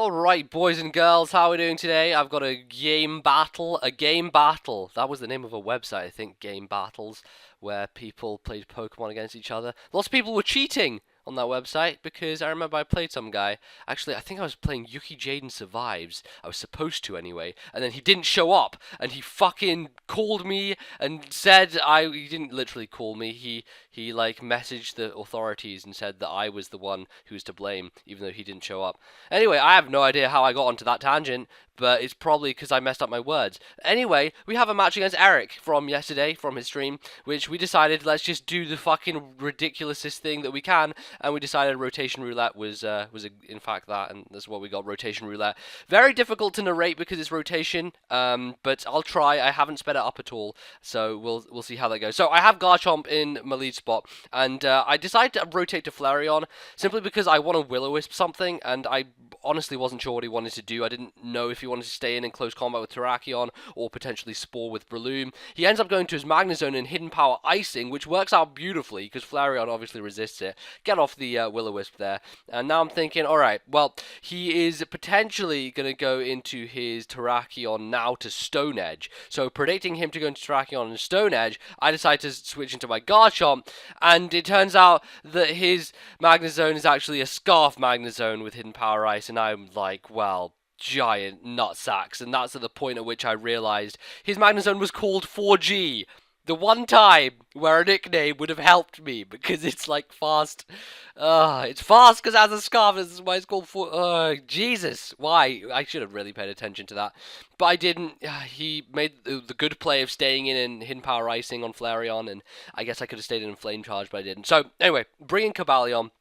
Alright, boys and girls, how are we doing today? I've got a game battle. A game battle. That was the name of a website, I think, Game Battles, where people played Pokemon against each other. Lots of people were cheating on that website because I remember I played some guy. Actually, I think I was playing Yuki Jaden Survives. I was supposed to anyway. And then he didn't show up. And he fucking called me and said he didn't literally call me. He like messaged the authorities and said that I was the one who was to blame, even though he didn't show up. Anyway, I have no idea how I got onto that tangent, but it's probably because I messed up my words. Anyway, we have a match against Eric from yesterday, from his stream, which we decided let's just do the fucking ridiculousest thing that we can, and we decided rotation roulette was in fact that, and that's what we got, rotation roulette. Very difficult to narrate because it's rotation, but I'll try. I haven't sped it up at all, so we'll see how that goes. So I have Garchomp in my lead spot, and I decided to rotate to Flareon simply because I want to Will-O-Wisp something, and I honestly wasn't sure what he wanted to do. I didn't know if he wanted to stay in close combat with Terrakion or potentially Spore with Breloom. He ends up going to his Magnezone and Hidden Power Icing, which works out beautifully because Flareon obviously resists it. Get off the Will-O-Wisp there. And now I'm thinking, alright, well, he is potentially going to go into his Terrakion now to Stone Edge. So predicting him to go into Terrakion and Stone Edge, I decided to switch into my Garchomp, and it turns out that his Magnezone is actually a Scarf Magnezone with Hidden Power Ice, and I'm like, well, giant nutsacks, and that's at the point at which I realized his Magnezone was called 4G. The one time where a nickname would have helped me, because it's like fast. It's fast because it has a scarf. This is why it's called Jesus. Why? I should have really paid attention to that. But I didn't. He made the good play of staying in Hidden Power Icing on Flareon, and I guess I could have stayed in Flame Charge, but I didn't. So, anyway, bringing Cobalion.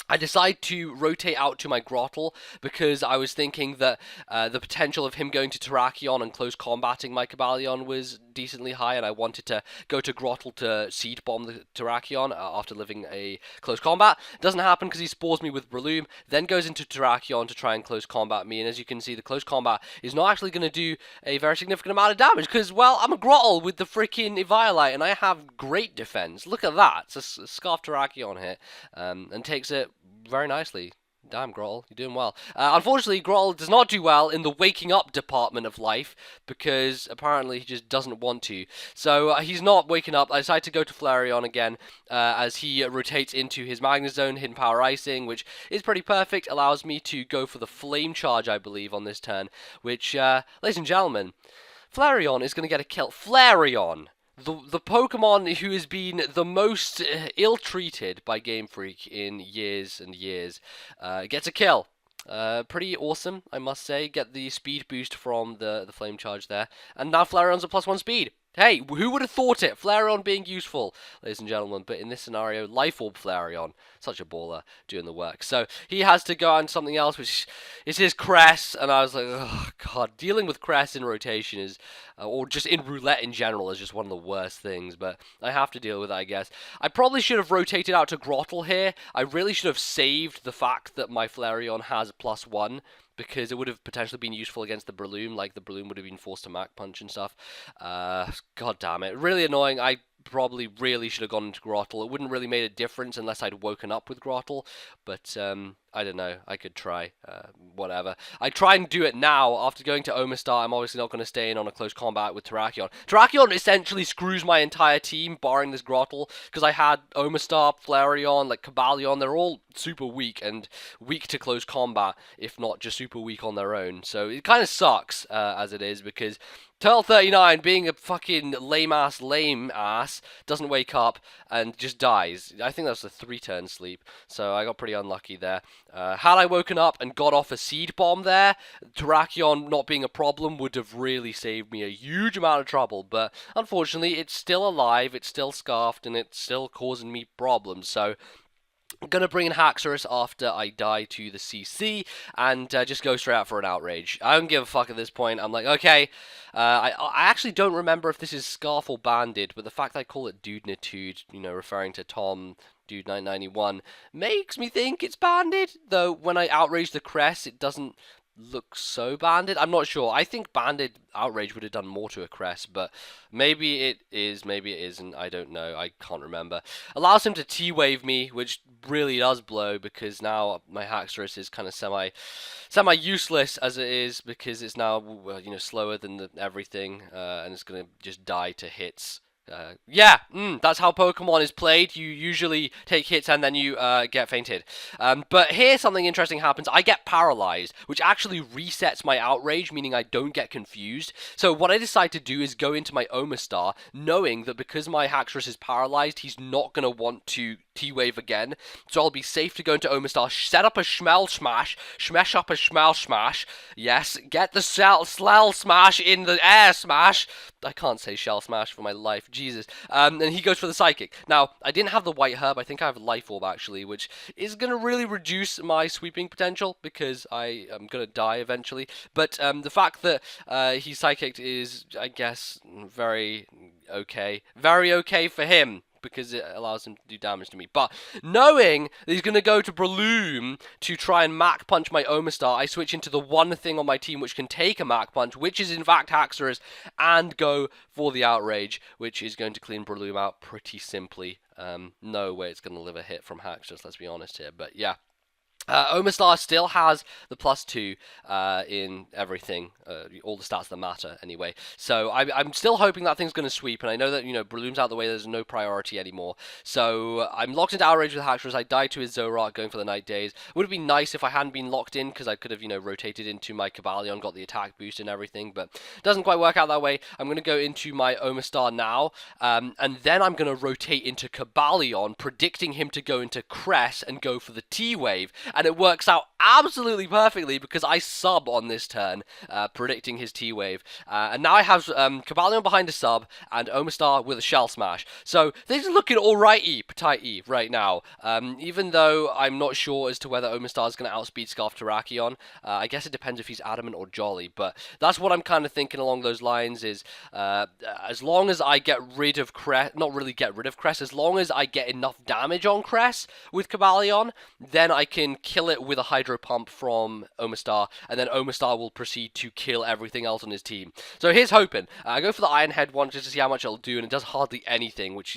I decided to rotate out to my Grottle because I was thinking that the potential of him going to Terrakion and close combating my Cobalion was decently high, and I wanted to go to Grottle to Seed Bomb the Terrakion after living a close combat. Doesn't happen because he spores me with Breloom, then goes into Terrakion to try and close combat me, and as you can see, the close combat is not actually going to do a very significant amount of damage because, well, I'm a Grottle with the freaking Eviolite, and I have great defense. Look at that. It's a Scarf Terrakion hit, and takes it very nicely. Damn, Grottle, you're doing well. Unfortunately, Grottle does not do well in the waking up department of life because apparently he just doesn't want to. So he's not waking up. I decide to go to Flareon again as he rotates into his Magnezone, Hidden Power Icing, which is pretty perfect. Allows me to go for the Flame Charge, I believe, on this turn, which, ladies and gentlemen, Flareon is going to get a kill. Flareon! The Pokemon who has been the most ill-treated by Game Freak in years and years gets a kill. Pretty awesome, I must say. Get the speed boost from the Flame Charge there. And now Flareon's a +1 speed. Hey, who would have thought it? Flareon being useful, ladies and gentlemen. But in this scenario, Life Orb Flareon, such a baller, doing the work. So he has to go on something else, which is his Cress. And I was like, oh, God, dealing with Cress in rotation is, or just in roulette in general, is just one of the worst things. But I have to deal with it, I guess. I probably should have rotated out to Grottle here. I really should have saved the fact that my Flareon has +1. Because it would have potentially been useful against the Breloom, like the Breloom would have been forced to Mach Punch and stuff. God damn it. Really annoying. I probably really should have gone into Grottle. It wouldn't really made a difference unless I'd woken up with Grottle, but I don't know. I could try. Whatever. I try and do it now. After going to Omastar, I'm obviously not going to stay in on a close combat with Terrakion. Terrakion essentially screws my entire team, barring this Grottle, because I had Omastar, Flareon, like Cobalion. They're all super weak and weak to close combat, if not just super weak on their own. So it kind of sucks as it is, because Turtle39, being a fucking lame ass, doesn't wake up and just dies. I think that's a 3-turn sleep, so I got pretty unlucky there. Had I woken up and got off a Seed Bomb there, Terrakion not being a problem would have really saved me a huge amount of trouble, but unfortunately it's still alive, it's still scarfed, and it's still causing me problems, so I'm going to bring in Haxorus after I die to the CC and just go straight out for an Outrage. I don't give a fuck at this point. I'm like, okay, I actually don't remember if this is Scarf or Banded, but the fact I call it Dudenitude, you know, referring to Tom Dude 991, makes me think it's Banded, though when I Outrage the Crest, it doesn't look so banded. I'm not sure. I think banded outrage would have done more to a crest, but maybe it is, maybe it isn't. I don't know. I can't remember. Allows him to T-wave me, which really does blow because now my Haxorus is kind of semi useless as it is because it's now slower than everything and it's gonna just die to hits. Yeah, that's how Pokemon is played. You usually take hits and then you get fainted. But here something interesting happens. I get paralyzed, which actually resets my outrage, meaning I don't get confused. So what I decide to do is go into my Omastar, knowing that because my Haxorus is paralyzed, he's not going to want to T-Wave again. So I'll be safe to go into Omastar, set up a Schmell Smash, smash up a Schmell Smash. Yes, get the Slell Smash in the Air Smash. I can't say Shell Smash for my life. Jesus. And he goes for the Psychic. Now, I didn't have the White Herb. I think I have Life Orb, actually, which is going to really reduce my sweeping potential because I am going to die eventually. But the fact that he's Psychic is, I guess, very okay. Very okay for him, because it allows him to do damage to me. But knowing that he's going to go to Breloom to try and Mach Punch my Omastar, I switch into the one thing on my team which can take a Mach Punch, which is in fact Haxorus, and go for the Outrage, which is going to clean Breloom out pretty simply. No way it's going to live a hit from Haxorus, let's be honest here. But yeah. Omastar still has the +2 in everything, all the stats that matter anyway. So I'm still hoping that thing's going to sweep, and I know that, Breloom's out of the way, there's no priority anymore. So I'm locked into Outrage with Haxorus. I died to his Zoroark going for the Night Days. Would have been nice if I hadn't been locked in, because I could have, rotated into my Cobalion, got the attack boost and everything, but it doesn't quite work out that way. I'm going to go into my Omastar now, and then I'm going to rotate into Cobalion, predicting him to go into Cress and go for the T-Wave. And it works out absolutely perfectly because I sub on this turn, predicting his T-Wave. And now I have Cobalion behind a sub and Omastar with a Shell Smash. So things are looking alrighty, petite right now. Even though I'm not sure as to whether Omastar is going to outspeed Scarf Terrakion. I guess it depends if he's Adamant or Jolly. But that's what I'm kind of thinking along those lines is as long as I get rid of Cress, not really get rid of Cress, as long as I get enough damage on Cress with Cobalion, then I can kill it with a Hydro Pump from Omastar, and then Omastar will proceed to kill everything else on his team. So here's hoping. I go for the Iron Head one just to see how much it'll do, and it does hardly anything, which,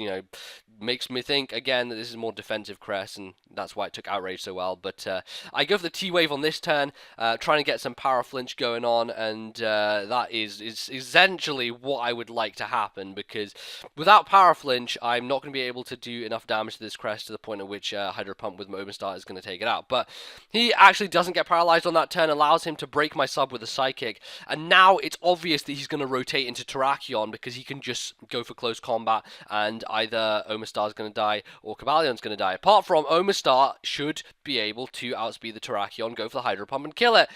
makes me think, again, that this is more defensive Cress, and that's why it took Outrage so well. But I go for the T-Wave on this turn, trying to get some Power Flinch going on, and that is essentially what I would like to happen, because without Power Flinch, I'm not going to be able to do enough damage to this Cress to the point at which Hydro Pump with Omastar is going to take it out. But he actually doesn't get paralyzed on that turn, allows him to break my sub with a Psychic, and now it's obvious that he's going to rotate into Terrakion because he can just go for close combat, and either Omastar's going to die or Cobalion's going to die. Apart from Omastar should be able to outspeed the Terrakion, go for the Hydro Pump and kill it.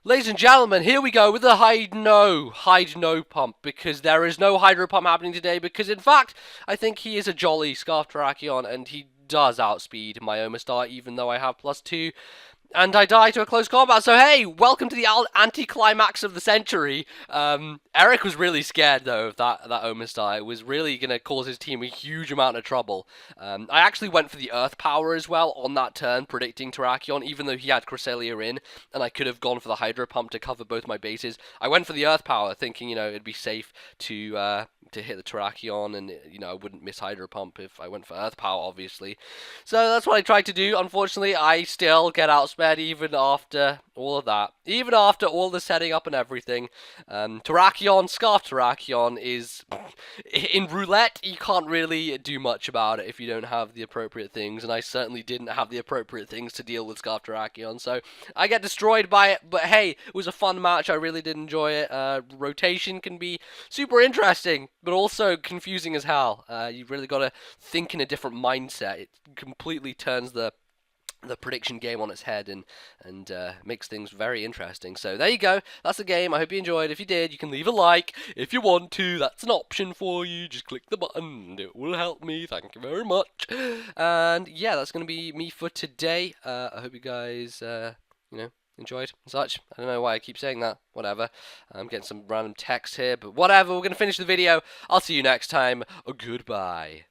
Ladies and gentlemen, here we go with the Hide No Pump, because there is no Hydro Pump happening today, because in fact, I think he is a Jolly Scarf Terrakion, and he does outspeed my Omastar, even though I have +2. And I die to a close combat. So hey, welcome to the anti-climax of the century. Eric was really scared though of that Omastar. It was really going to cause his team a huge amount of trouble. I actually went for the Earth Power as well on that turn, predicting Terrakion, even though he had Cresselia in, and I could have gone for the Hydro Pump to cover both my bases. I went for the Earth Power, thinking, it'd be safe to hit the Terrakion, and I wouldn't miss Hydro Pump if I went for Earth Power, obviously. So that's what I tried to do. Unfortunately, I still get outspeed even after all of that. Even after all the setting up and everything. Terrakion, Scarf Terrakion is... in Roulette, you can't really do much about it if you don't have the appropriate things, and I certainly didn't have the appropriate things to deal with Scarf Terrakion, so I get destroyed by it, but hey, it was a fun match. I really did enjoy it. Rotation can be super interesting, but also confusing as hell. You've really got to think in a different mindset. It completely turns the prediction game on its head and makes things very interesting. So there you go. That's the game. I hope you enjoyed. If you did, you can leave a like if you want to. That's an option for you. Just click the button and it will help me. Thank you very much. And yeah, that's going to be me for today. I hope you guys, enjoyed and such. I don't know why I keep saying that. Whatever. I'm getting some random text here, but whatever. We're going to finish the video. I'll see you next time. Goodbye.